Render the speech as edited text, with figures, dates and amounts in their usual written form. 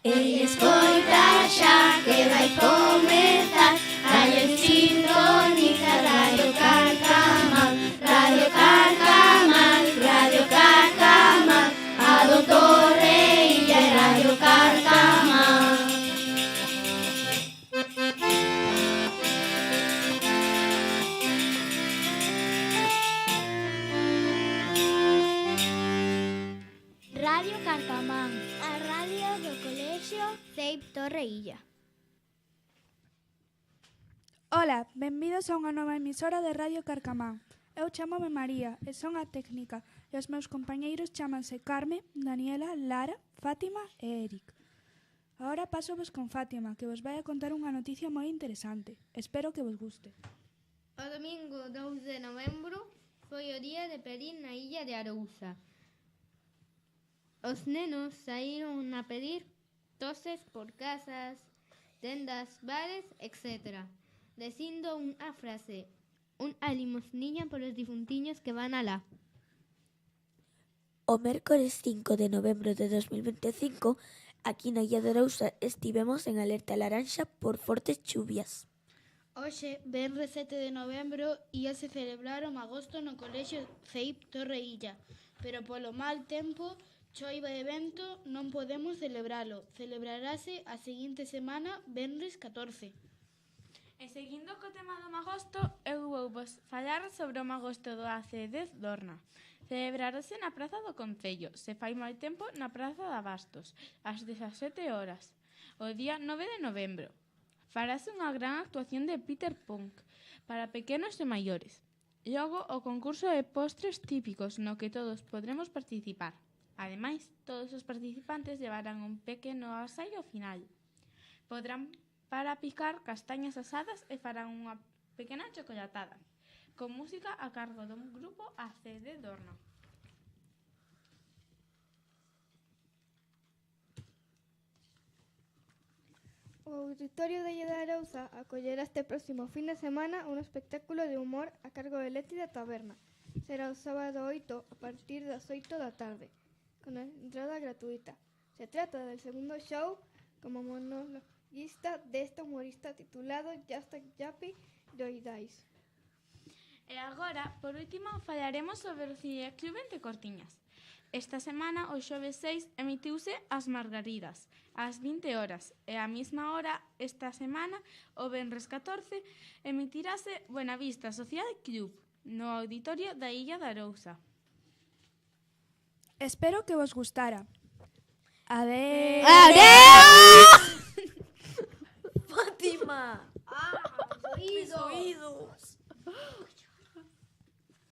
Ei, escoita xa que vai comezar Radio Sintónica, Radio Carcamal, Radio Carcamal, Radio Carcamal, a do Torreilla e Radio Carcamal. Radio Carcamán, a radio do colexio CEIP Torreilla. Ola, benvidos a unha nova emisora de Radio Carcamán. Eu chamome María e son a técnica e os meus compañeiros chámanse Carme, Daniela, Lara, Fátima e Eric. Agora pasovos con Fátima, que vos vai a contar unha noticia moi interesante. Espero que vos guste. O domingo 2 de novembro foi o día de pedir na illa de Arousa. Os nenos saíron a pedir toses por casas, tendas, bares, etc. Dicindo unha frase, unha limosniña polos difuntiños que van alá. O mércores 5 de novembro de 2025, aquí na Illa de Arousa estivemos en alerta laranxa por fortes chuvias. Hoxe, venres 7 de novembro, íase celebrar o magosto no colexio CEIP Torreilla, pero polo mal tempo, choiva e vento, non podemos celebralo. Celebrarase a seguinte semana, venres 14. E seguindo co tema do magosto, eu vou vos falar sobre o magosto do ACD Dorna. Celebrarase na Praza do Concello, se fai mal tempo na Praza de Abastos, ás 17 horas, o día 9 de novembro. Farase unha gran actuación de Peter Punk para pequenos e maiores. Logo, o concurso de postres típicos no que todos podremos participar. Ademais, todos os participantes llevarán un pequeno asaio final. Podrán para picar castañas asadas e farán unha pequena chocolatada, con música a cargo dun grupo ACD Dorna. O Auditorio de Illa de Arousa acollerá este próximo fin de semana un espectáculo de humor a cargo de Leti da Taberna. Será o sábado 8 a partir das 8 da tarde, con entrada gratuita. Se trata del segundo show como monologuista desta humorista titulado Just a Yappy Doidais. E agora, por último, falaremos sobre o Cineclub de Cortiñas. Esta semana, o xoves 6, emitiuse As Margaridas, ás 20 horas, e á mesma hora, esta semana, o venres 14, emitirase Buenavista Social Club, no auditorio da Illa de Arousa. Espero que vos gustara. Adeu! Fátima! Oídos! Oídos!